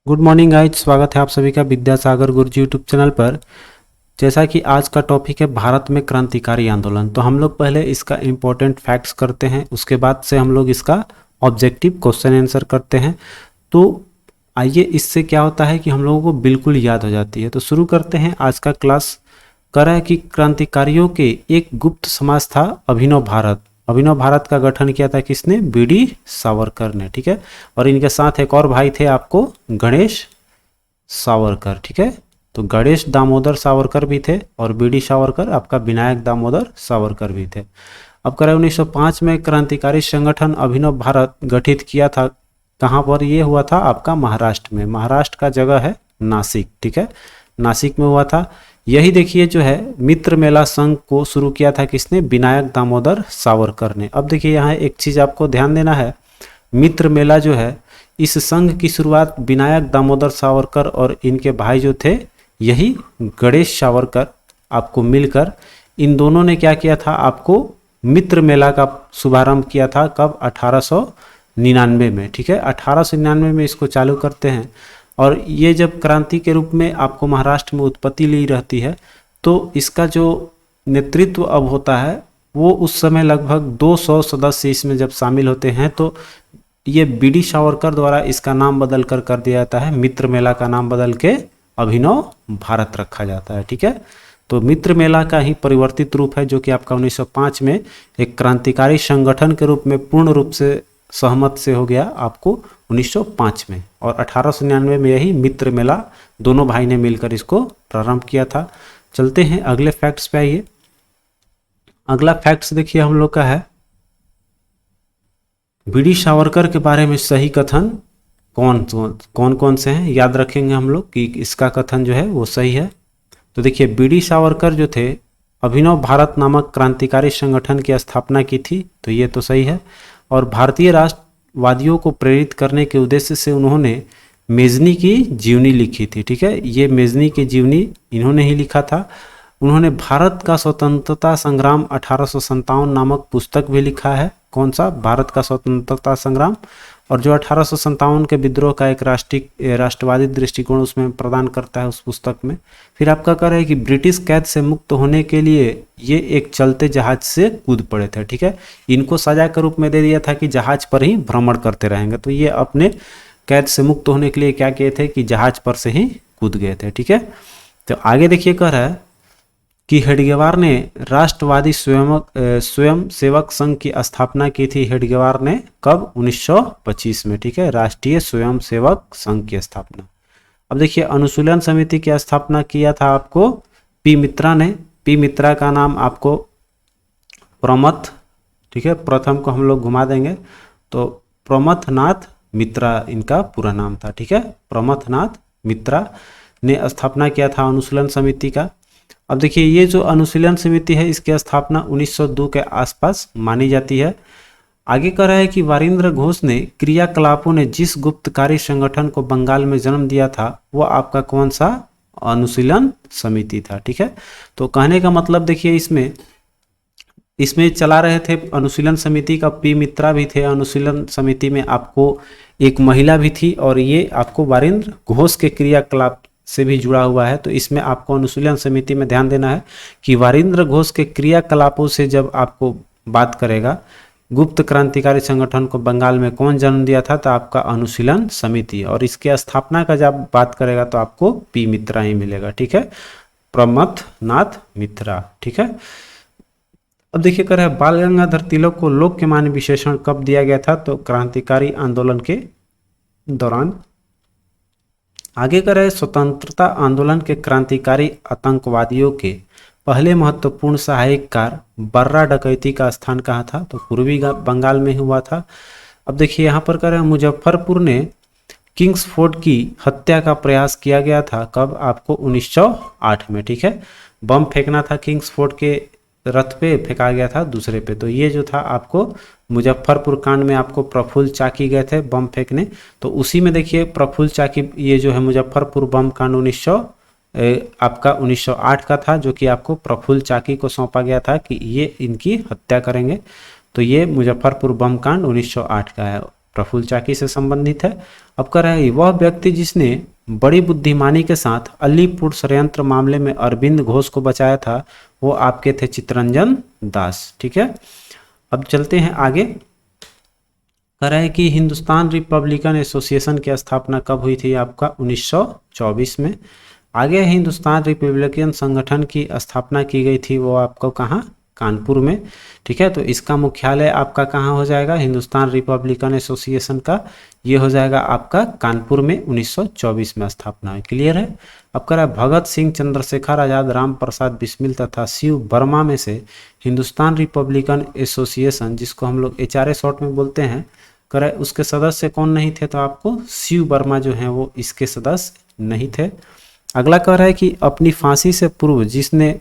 Good morning guys, स्वागत है आप सभी का विद्यासागर गुरुजी यूट्यूब चैनल पर। जैसा कि आज का टॉपिक है भारत में क्रांतिकारी आंदोलन, तो हम लोग पहले इसका इम्पोर्टेंट फैक्ट्स करते हैं, उसके बाद से हम लोग इसका ऑब्जेक्टिव क्वेश्चन आंसर करते हैं। तो आइए, इससे क्या होता है कि हम लोगों को बिल्कुल याद हो जाती है। तो शुरू करते हैं आज का क्लास। कह रहा है कि क्रांतिकारियों के एक गुप्त समाज था अभिनव भारत। अभिनव भारत का गठन किया था किसने? बीडी सावरकर ने। ठीक है, और इनके साथ एक और भाई थे आपको, गणेश सावरकर। ठीक है, तो गणेश दामोदर सावरकर भी थे और बीडी सावरकर आपका विनायक दामोदर सावरकर भी थे। अब करें 1905 में क्रांतिकारी संगठन अभिनव भारत गठित किया था। कहाँ पर ये हुआ था? आपका महाराष्ट्र में। महाराष्ट्र का जगह है नासिक। ठीक है, नासिक में हुआ था। यही देखिए जो है मित्र मेला संघ को शुरू किया था किसने? विनायक दामोदर सावरकर ने। अब देखिए यहाँ एक चीज आपको ध्यान देना है, मित्र मेला जो है इस संघ की शुरुआत विनायक दामोदर सावरकर और इनके भाई जो थे यही गणेश सावरकर आपको मिलकर इन दोनों ने क्या किया था? आपको मित्र मेला का शुभारंभ किया था। कब? 1899 में। ठीक है, 1899 में इसको चालू करते हैं। और ये जब क्रांति के रूप में आपको महाराष्ट्र में उत्पत्ति ली रहती है, तो इसका जो नेतृत्व अब होता है वो उस समय लगभग 200 सदस्य इसमें जब शामिल होते हैं, तो ये बीडी सावरकर द्वारा इसका नाम बदल कर दिया जाता है। मित्र मेला का नाम बदल के अभिनव भारत रखा जाता है। ठीक है, तो मित्र मेला का ही परिवर्तित रूप है जो कि आपका 1905 में एक क्रांतिकारी संगठन के रूप में पूर्ण रूप से सहमत से हो गया आपको 1905 में, और 1899 में यही मित्र मेला दोनों भाई ने मिलकर इसको प्रारंभ किया था। चलते हैं अगले फैक्ट्स पे। आइए, अगला फैक्ट्स देखिए हम लोग का है बीडी सावरकर के बारे में सही कथन कौन कौन से हैं, याद रखेंगे हम लोग कि इसका कथन जो है वो सही है। तो देखिए बीडी सावरकर जो थे अभिनव भारत नामक क्रांतिकारी संगठन की स्थापना की थी, तो ये तो सही है। और भारतीय राष्ट्रवादियों को प्रेरित करने के उद्देश्य से उन्होंने मेजनी की जीवनी लिखी थी। ठीक है, ये मेजनी की जीवनी इन्होंने ही लिखा था। उन्होंने भारत का स्वतंत्रता संग्राम 1857 नामक पुस्तक भी लिखा है। कौन सा? भारत का स्वतंत्रता संग्राम। और जो 1857 के विद्रोह का एक राष्ट्रवादी दृष्टिकोण उसमें प्रदान करता है उस पुस्तक में। फिर आपका कह रहा है कि ब्रिटिश कैद से मुक्त होने के लिए ये एक चलते जहाज से कूद पड़े थे। ठीक है, इनको सजा के रूप में दे दिया था कि जहाज पर ही भ्रमण करते रहेंगे, तो ये अपने कैद से मुक्त होने के लिए क्या किए थे कि जहाज पर से ही कूद गए थे। ठीक है, तो आगे देखिए कह रहा है कि हेडगेवार ने राष्ट्रवादी स्वयं सेवक संघ की स्थापना की थी। हेडगेवार ने कब? 1925 में। ठीक है, राष्ट्रीय स्वयं सेवक संघ की स्थापना। अब देखिए अनुशीलन समिति की स्थापना किया था आपको पी मित्रा ने। पी मित्रा का नाम आपको प्रमथ, ठीक है, प्रथम को हम लोग घुमा देंगे, तो प्रमथनाथ मित्रा इनका पूरा नाम था। ठीक है, प्रमथनाथ मित्रा ने स्थापना किया था अनुशीलन समिति का। अब देखिए ये जो अनुशीलन समिति है इसकी स्थापना 1902 के आसपास मानी जाती है। आगे कह रहा है कि वारिंद्र घोष ने क्रियाकलापों ने जिस गुप्तकारी संगठन को बंगाल में जन्म दिया था वो आपका कौन सा? अनुशीलन समिति था। ठीक है, तो कहने का मतलब देखिए इसमें चला रहे थे अनुशीलन समिति का पी मित्रा भी थे। अनुशीलन समिति में आपको एक महिला भी थी और ये आपको वारिंद्र घोष के क्रियाकलाप से भी जुड़ा हुआ है। तो इसमें आपको अनुशीलन समिति में ध्यान देना है कि वारिंद्र घोष के क्रियाकलापों से जब आपको बात करेगा गुप्त क्रांतिकारी संगठन को बंगाल में कौन जन्म दिया था, तो आपका अनुशीलन समिति, और इसके स्थापना का जब बात करेगा तो आपको पी मित्रा ही मिलेगा। ठीक है, प्रमथनाथ मित्रा। ठीक है, अब देखिए कर रहा है बाल गंगाधर तिलक को लोक के मान विशेषण कब दिया गया था? तो क्रांतिकारी आंदोलन के दौरान। आगे कर रहे स्वतंत्रता आंदोलन के क्रांतिकारी आतंकवादियों के पहले महत्वपूर्ण सहायककार बर्रा डकैती का स्थान कहाँ था? तो पूर्वी बंगाल में हुआ था। अब देखिए यहाँ पर कर रहे हैं मुजफ्फरपुर ने किंग्सफोर्ड की हत्या का प्रयास किया गया था। कब? आपको 1908 में। ठीक है, बम फेंकना था, किंग्सफोर्ड के रथ पे फेंका गया था दूसरे पे। तो ये जो था आपको मुजफ्फरपुर कांड में आपको प्रफुल्ल चाकी गए थे बम फेंकने, तो उसी में देखिए प्रफुल्ल चाकी ये जो है मुजफ्फरपुर बम कांड 1908 का था, जो कि आपको प्रफुल्ल चाकी को सौंपा गया था कि ये इनकी हत्या करेंगे। तो ये मुजफ्फरपुर बम कांड 1908 का है। प्रफुल्ल चाकी से संबंधित है। अब कह रहा है वह व्यक्ति जिसने बड़ी बुद्धिमानी के साथ अलीपुर षड्यंत्र मामले में अरविंद घोष को बचाया था वो आपके थे चित्तरंजन दास। ठीक है, अब चलते हैं आगे। कह रहा है कि हिंदुस्तान रिपब्लिकन एसोसिएशन की स्थापना कब हुई थी? आपका 1924 में। आगे हिंदुस्तान रिपब्लिकन संगठन की स्थापना की गई थी वो आपको कहाँ? कानपुर में। ठीक है, तो इसका मुख्यालय आपका कहाँ हो जाएगा? हिंदुस्तान रिपब्लिकन एसोसिएशन का ये हो जाएगा आपका कानपुर में 1924 में स्थापना हुई। क्लियर है। अब कह रहा है भगत सिंह, चंद्रशेखर आजाद, राम प्रसाद बिस्मिल तथा शिव वर्मा में से हिंदुस्तान रिपब्लिकन एसोसिएशन, जिसको हम लोग HRA शॉर्ट में बोलते हैं, कह रहा है उसके सदस्य कौन नहीं थे? तो आपको शिव वर्मा जो है वो इसके सदस्य नहीं थे। अगला कह रहा है कि अपनी फांसी से पूर्व जिसने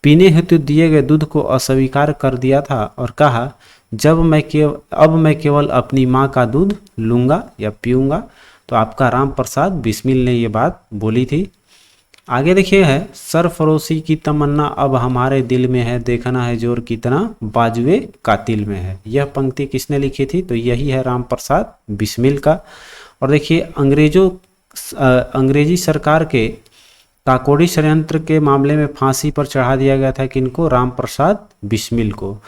पीने हेतु दिए गए दूध को अस्वीकार कर दिया था और कहा अब मैं केवल अपनी माँ का दूध लूंगा या पीऊंगा, तो आपका राम प्रसाद बिस्मिल ने ये बात बोली थी। आगे देखिए है सरफरोशी की तमन्ना अब हमारे दिल में है, देखना है जोर कितना बाजुए कातिल में है। यह पंक्ति किसने लिखी थी? तो यही है राम प्रसाद बिस्मिल का। और देखिए अंग्रेजी सरकार के काकोड़ी षड्यंत्र के मामले में फांसी पर चढ़ा दिया गया था किनको? राम प्रसाद बिस्मिल को।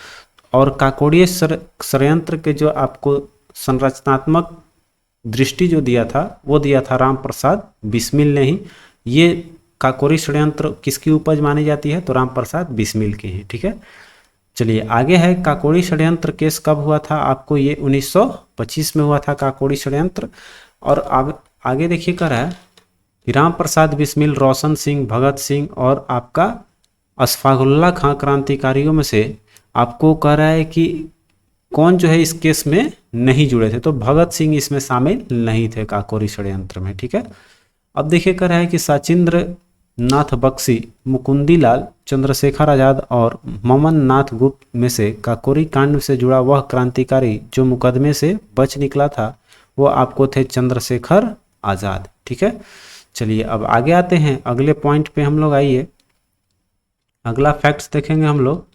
और काकोड़ी षड्यंत्र के जो आपको संरचनात्मक दृष्टि जो दिया था वो दिया था राम प्रसाद बिस्मिल ने ही। ये काकोरी षड्यंत्र किसकी उपज मानी जाती है? तो राम प्रसाद बिस्मिल की है। ठीक है, चलिए आगे है काकोड़ी षड्यंत्र केस कब हुआ था? आपको ये 1925 में हुआ था काकोड़ी षड्यंत्र। और आगे देखिए कर रहा है राम प्रसाद बिस्मिल, रोशन सिंह, भगत सिंह और आपका अशफाकुल्ला खां क्रांतिकारियों में से आपको कह रहा है कि कौन जो है इस केस में नहीं जुड़े थे? तो भगत सिंह इसमें शामिल नहीं थे काकोरी षड्यंत्र में। ठीक है, अब देखिए कह रहा है कि सचिंद्र नाथ बख्शी, मुकुंदीलाल, चंद्रशेखर आजाद और ममन नाथ गुप्त में से काकोरी कांड से जुड़ा वह क्रांतिकारी जो मुकदमे से बच निकला था वो आपको थे चंद्रशेखर आजाद। ठीक है, चलिए अब आगे आते हैं अगले पॉइंट पे हम लोग। आइए अगला फैक्ट्स देखेंगे हम लोग।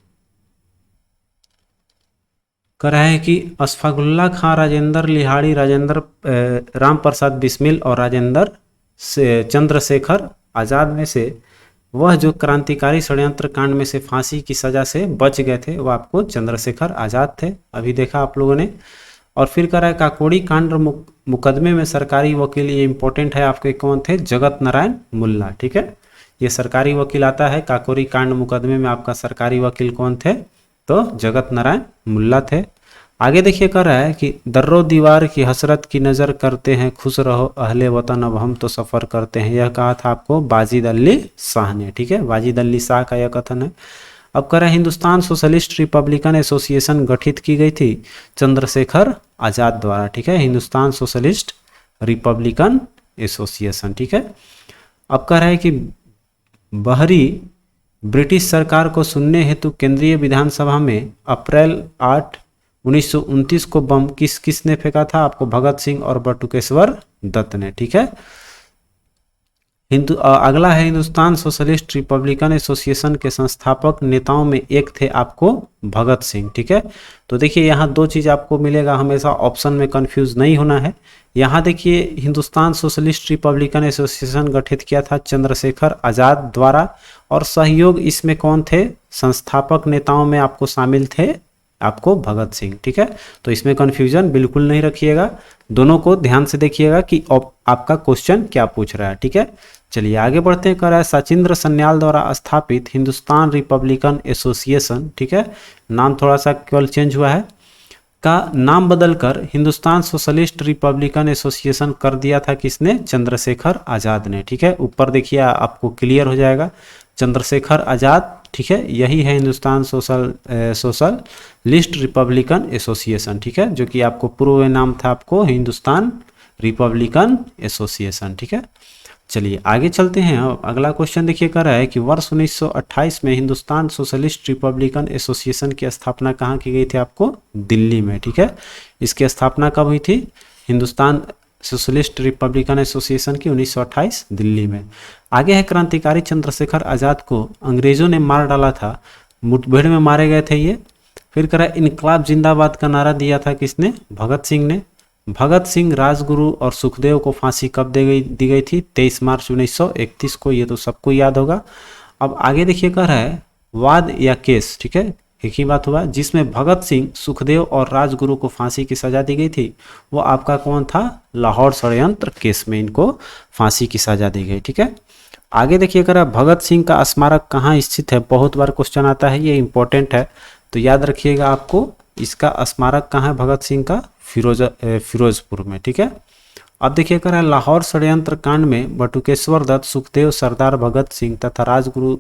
कह रहा है कि अशफाकुल्ला खां, राजेंद्र लिहाड़ी, राम प्रसाद बिस्मिल और राजेंद्र से चंद्रशेखर आजाद में से वह जो क्रांतिकारी षड्यंत्र कांड में से फांसी की सजा से बच गए थे वो आपको चंद्रशेखर आजाद थे, अभी देखा आप लोगों ने। और फिर कह रहा है काकोड़ी कांड मुकदमे में सरकारी वकील, ये इंपॉर्टेंट है आपके, कौन थे? जगत नारायण मुल्ला। ठीक है, ये सरकारी वकील आता है काकोरी कांड मुकदमे में, आपका सरकारी वकील कौन थे? तो जगत नारायण मुल्ला थे। आगे देखिए कह रहा है कि दर्रो दीवार की हसरत की नज़र करते हैं, खुश रहो अहले वतन अब हम तो सफ़र करते हैं। यह कहा था आपको वाजिद अली शाह ने। ठीक है, वाजिद अली शाह का यह कथन है। अब कह रहा है हिंदुस्तान सोशलिस्ट रिपब्लिकन एसोसिएशन गठित की गई थी चंद्रशेखर आजाद द्वारा। ठीक है, हिंदुस्तान सोशलिस्ट रिपब्लिकन एसोसिएशन। ठीक है, अब कह रहा है कि बहरी ब्रिटिश सरकार को सुनने हेतु केंद्रीय विधानसभा में अप्रैल 8, 1929 को बम किसने फेंका था? आपको भगत सिंह और बटुकेश्वर दत्त ने। ठीक है, अगला है हिंदुस्तान सोशलिस्ट रिपब्लिकन एसोसिएशन के संस्थापक नेताओं में एक थे आपको भगत सिंह। ठीक है, तो देखिए यहाँ दो चीज़ आपको मिलेगा, हमेशा ऑप्शन में कंफ्यूज नहीं होना है। यहाँ देखिए हिंदुस्तान सोशलिस्ट रिपब्लिकन एसोसिएशन गठित किया था चंद्रशेखर आजाद द्वारा और सहयोग इसमें कौन थे? संस्थापक नेताओं में आपको शामिल थे आपको भगत सिंह। ठीक है, तो इसमें कंफ्यूजन बिल्कुल नहीं रखिएगा, दोनों को ध्यान से देखिएगा कि आपका क्वेश्चन क्या पूछ रहा है। ठीक है, चलिए आगे बढ़ते हैं। कह रहा है सचिंद्र सन्याल द्वारा स्थापित हिंदुस्तान रिपब्लिकन एसोसिएशन, ठीक है, नाम थोड़ा सा केवल चेंज हुआ है, का नाम बदलकर हिंदुस्तान सोशलिस्ट रिपब्लिकन एसोसिएशन कर दिया था किसने? चंद्रशेखर आजाद ने। ठीक है, ऊपर देखिए आपको क्लियर हो जाएगा, चंद्रशेखर आजाद। ठीक है, यही है हिंदुस्तान सोशलिस्ट रिपब्लिकन एसोसिएशन। ठीक है, जो कि आपको पूर्व में नाम था आपको हिंदुस्तान रिपब्लिकन एसोसिएशन। ठीक है, चलिए आगे चलते हैं। अगला क्वेश्चन देखिए कर रहा है कि वर्ष 1928 में हिंदुस्तान सोशलिस्ट रिपब्लिकन एसोसिएशन की स्थापना कहाँ की गई थी? आपको दिल्ली में। ठीक है, इसकी स्थापना कब हुई थी? हिंदुस्तान सोशलिस्ट रिपब्लिकन एसोसिएशन की 1928 दिल्ली में। आगे है क्रांतिकारी चंद्रशेखर आजाद को अंग्रेजों ने मार डाला था, मुठभेड़ में मारे गए थे ये। फिर कह रहा है इनकलाब जिंदाबाद का नारा दिया था किसने? भगत सिंह ने। भगत सिंह, राजगुरु और सुखदेव को फांसी कब दी गई थी? 23 मार्च 1931 को। ये तो सबको याद होगा। अब आगे देखिए कह रहा है वाद या केस, ठीक है, एक ही बात हुआ। जिसमें भगत सिंह, सुखदेव और राजगुरु को फांसी की सजा दी गई थी वो आपका कौन था? लाहौर षड्यंत्र केस में इनको फांसी की सजा दी गई, ठीक है। आगे देखिए कह रहा है भगत सिंह का स्मारक कहाँ स्थित है? बहुत बार क्वेश्चन आता है, ये इंपॉर्टेंट है तो याद रखिएगा आपको। इसका स्मारक कहाँ है भगत सिंह का? फिरोजपुर में, ठीक है। अब देखिए कह रहा है लाहौर षड्यंत्र कांड में बटुकेश्वर दत्त, सुखदेव, सरदार भगत सिंह तथा राजगुरु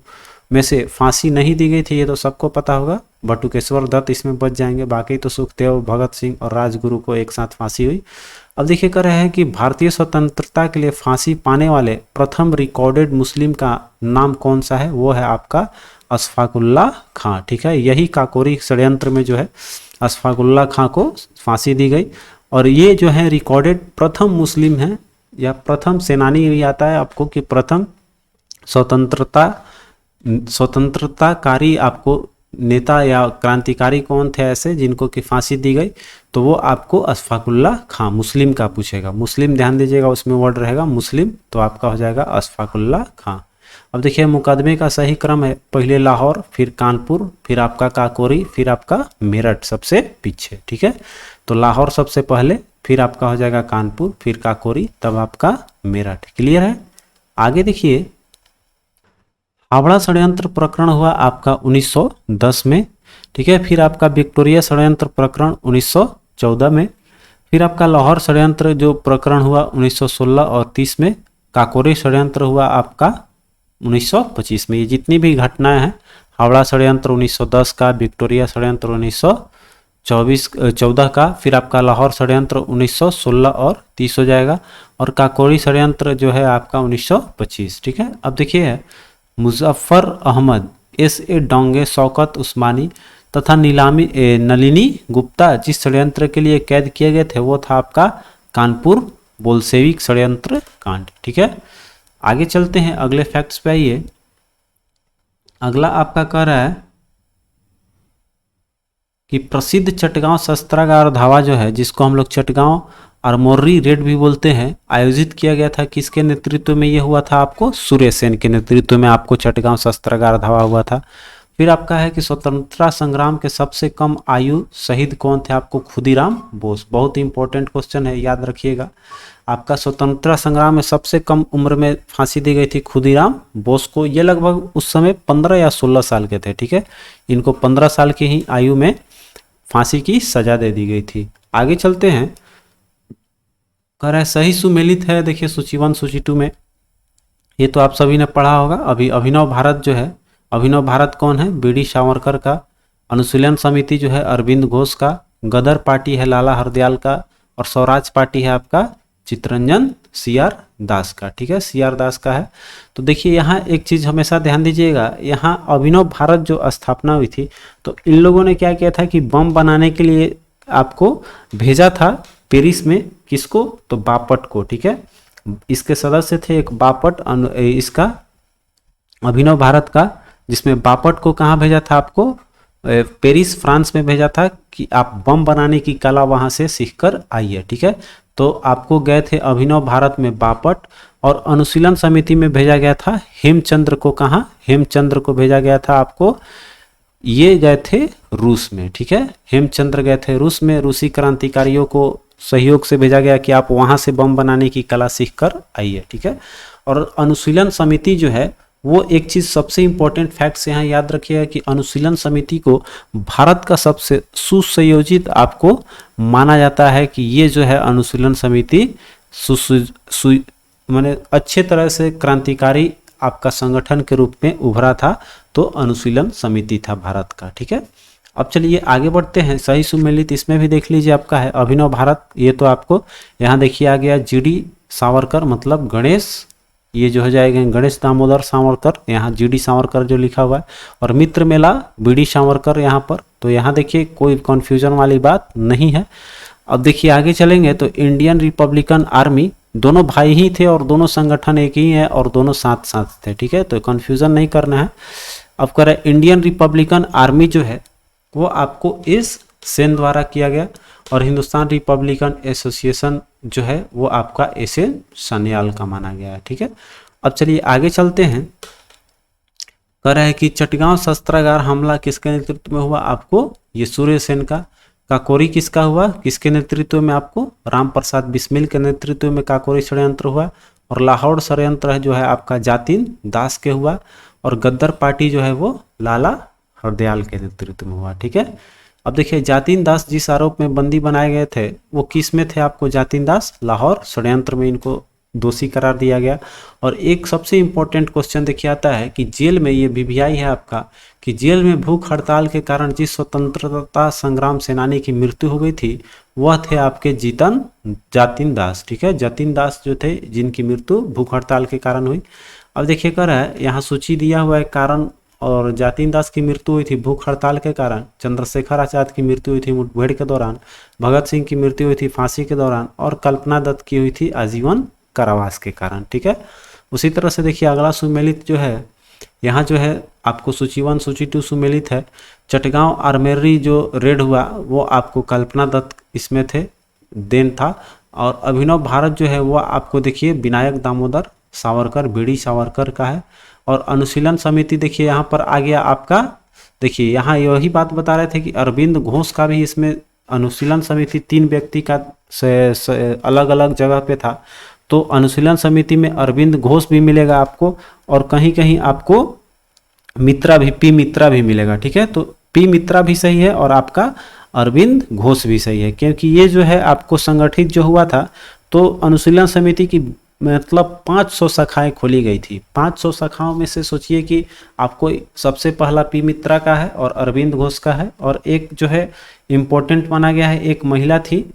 में से फांसी नहीं दी गई थी। ये तो सबको पता होगा, बटुकेश्वर दत्त इसमें बच जाएंगे, बाकी तो सुखदेव, भगत सिंह और राजगुरु को एक साथ फांसी हुई। अब देखिए कह रहे हैं कि भारतीय स्वतंत्रता के लिए फांसी पाने वाले प्रथम रिकॉर्डेड मुस्लिम का नाम कौन सा है? वो है आपका अशफाकुल्ला खां, ठीक है। यही काकोरी षड्यंत्र में जो है अशफाकुल्ला खां को फांसी दी गई और ये जो है रिकॉर्डेड प्रथम मुस्लिम है या प्रथम सेनानी भी आता है आपको कि प्रथम स्वतंत्रताकारी आपको नेता या क्रांतिकारी कौन थे ऐसे जिनको कि फांसी दी गई, तो वो आपको अशफाकुल्ला खां, मुस्लिम का पूछेगा, मुस्लिम ध्यान दीजिएगा, उसमें वर्ड रहेगा मुस्लिम, तो आपका हो जाएगा अशफाकुल्ला खां। अब देखिए मुकदमे का सही क्रम है, पहले लाहौर, फिर कानपुर, फिर आपका काकोरी, फिर आपका मेरठ सबसे पीछे, ठीक है। तो लाहौर सबसे पहले, फिर आपका हो जाएगा कानपुर, फिर काकोरी, तब आपका मेरठ। क्लियर है। आगे देखिए हावड़ा षड्यंत्र प्रकरण हुआ आपका 1910 में, ठीक है। फिर आपका विक्टोरिया षड्यंत्र प्रकरण 1914 में, फिर आपका लाहौर षड्यंत्र जो प्रकरण हुआ 1916 और 30 में, काकोरी षड्यंत्र हुआ आपका 1925 में। ये जितनी भी घटनाएं हैं, हावड़ा षड्यंत्र 1910 का, विक्टोरिया षड्यंत्र 1914 का, फिर आपका लाहौर षड्यंत्र 1916 और 30 हो जाएगा, और काकोरी षड्यंत्र जो है आपका 1925, ठीक है। अब देखिए मुजफ्फर अहमद, S.A. डोंगे, शौकत उस्मानी तथा नलिनी गुप्ता जिस षड्यंत्र के लिए कैद किए गए थे वो था आपका कानपुर बोल्शेविक षड्यंत्र कांड, ठीक है। आगे चलते हैं अगले फैक्ट्स पे। आइए अगला आपका कह रहा है कि प्रसिद्ध चटगांव शस्त्रागार धावा जो है, जिसको हम लोग चटगांव आर्मोरी रेड भी बोलते हैं, आयोजित किया गया था किसके नेतृत्व में? ये हुआ था आपको सूर्य सेन के नेतृत्व में आपको चटगांव शस्त्रागार धावा हुआ था। फिर आपका है कि स्वतंत्रता संग्राम के सबसे कम आयु शहीद कौन थे? आपको खुदीराम बोस। बहुत इंपॉर्टेंट क्वेश्चन है, याद रखिएगा। आपका स्वतंत्रता संग्राम में सबसे कम उम्र में फांसी दी गई थी खुदीराम बोस को। ये लगभग उस समय 15 या 16 साल के थे, ठीक है। इनको 15 साल की ही आयु में फांसी की सजा दे दी गई थी। आगे चलते हैं, कह रहा है सही सुमेलित है। देखिए सूची 1 सूची 2 में ये तो आप सभी ने पढ़ा होगा। अभी अभिनव भारत जो है, अभिनव भारत कौन है? बी डी सावरकर का। अनुशीलन समिति जो है अरविंद घोष का। गदर पार्टी है लाला हरदयाल का, और स्वराज पार्टी है आपका चित्तरंजन CR दास का, ठीक है, CR दास का है। तो देखिए यहाँ एक चीज हमेशा ध्यान दीजिएगा, यहाँ अभिनव भारत जो स्थापना हुई थी तो इन लोगों ने क्या किया था कि बम बनाने के लिए आपको भेजा था पेरिस में। किसको? तो बापट को, ठीक है। इसके सदस्य थे एक बापट, इसका अभिनव भारत का, जिसमें बापट को कहाँ भेजा था? आपको पेरिस फ्रांस में भेजा था कि आप बम बनाने की कला वहां से सीख कर आइए, ठीक है। तो आपको गए थे अभिनव भारत में बापट, और अनुशीलन समिति में भेजा गया था हेमचंद्र को। कहाँ? हेमचंद्र को भेजा गया था आपको, ये गए थे रूस में, ठीक है। हेमचंद्र गए थे रूस में, रूसी क्रांतिकारियों को सहयोग से भेजा गया कि आप वहां से बम बनाने की कला सीख कर आइए, ठीक है। और अनुशीलन समिति जो है वो एक चीज सबसे इंपॉर्टेंट फैक्ट्स यहाँ याद रखिएगा कि अनुशीलन समिति को भारत का सबसे सुसंयोजित आपको माना जाता है कि ये जो है अनुशीलन समिति माने अच्छे तरह से क्रांतिकारी आपका संगठन के रूप में उभरा था, तो अनुशीलन समिति था भारत का, ठीक है। अब चलिए आगे बढ़ते हैं। सही सुमेलित इसमें भी देख लीजिए आपका है अभिनव भारत, ये तो आपको यहाँ देखिए आ गया GD सावरकर, मतलब गणेश, ये जो हो जाएगा गणेश दामोदर सावरकर, यहाँ GD सावरकर जो लिखा हुआ है, और मित्र मेला BD सावरकर यहाँ पर। तो यहाँ देखिए कोई कन्फ्यूजन वाली बात नहीं है। अब देखिए आगे चलेंगे तो इंडियन रिपब्लिकन आर्मी, दोनों भाई ही थे और दोनों संगठन एक ही है और दोनों साथ साथ थे, ठीक है, तो कन्फ्यूजन नहीं करना है। अब करें इंडियन रिपब्लिकन आर्मी जो है वो आपको एस सेन द्वारा किया गया, और हिंदुस्तान रिपब्लिकन एसोसिएशन जो है वो आपका एस.एन. सान्याल का माना गया है। ठीक है, अब चलिए आगे चलते हैं। कह रहा है कि चटगांव शस्त्रागार हमला किसके नेतृत्व में हुआ? आपको ये सूर्य सेन का। काकोरी किसका हुआ? किसके नेतृत्व में? आपको राम प्रसाद बिस्मिल के नेतृत्व में काकोरी षड्यंत्र हुआ। और लाहौर षड्यंत्र जो है आपका जातिन दास के हुआ। और गद्दर पार्टी जो है वो लाला हरदयाल के नेतृत्व में हुआ। ठीक है, अब देखिए जातिन दास जिस आरोप में बंदी बनाए गए थे वो किस में थे? आपको जातिन दास लाहौर षड्यंत्र में इनको दोषी करार दिया गया। और एक सबसे इंपॉर्टेंट क्वेश्चन देखिए आता है कि जेल में, ये वीवीआई है आपका, कि जेल में भूख हड़ताल के कारण जिस स्वतंत्रता संग्राम सेनानी की मृत्यु हो गई थी वह थे आपके जातिन दास। ठीक है, जतिन दास जो थे जिनकी मृत्यु भूख हड़ताल के कारण हुई। अब देखिए कर रहा है यहाँ सूची दिया हुआ है कारण, और जातिन दास की मृत्यु हुई थी भूख हड़ताल के कारण, चंद्रशेखर आजाद की मृत्यु हुई थी मुठभेड़ के दौरान, भगत सिंह की मृत्यु हुई थी फांसी के दौरान, और कल्पना दत्त की हुई थी आजीवन कारावास के कारण। ठीक है, उसी तरह से देखिए अगला सुमेलित जो है यहाँ जो है आपको सूची 1 सूची 2 सुमेलित है। चटगांव आर्मेरी जो रेड हुआ वो आपको कल्पना दत्त इसमें थे, देन था। और अभिनव भारत जो है वो आपको देखिए विनायक दामोदर सावरकर, बीडी सावरकर का है। और अनुशीलन समिति देखिए यहाँ पर आ गया आपका, देखिए यहाँ यही बात बता रहे थे कि अरविंद घोष का भी इसमें अनुशीलन समिति 3 व्यक्ति का अलग अलग जगह पे था, तो अनुशीलन समिति में अरविंद घोष भी मिलेगा आपको, और कहीं कहीं आपको मित्रा भी, पी मित्रा भी मिलेगा। ठीक है, तो पी मित्रा भी सही है और आपका अरविंद घोष भी सही है, क्योंकि ये जो है आपको संगठित जो हुआ था तो अनुशीलन समिति की मतलब 500 शाखाएं खोली गई थी। 500 शाखाओं में से सोचिए कि आपको सबसे पहला पी मित्रा का है और अरविंद घोष का है, और एक जो है इम्पोर्टेंट माना गया है, एक महिला थी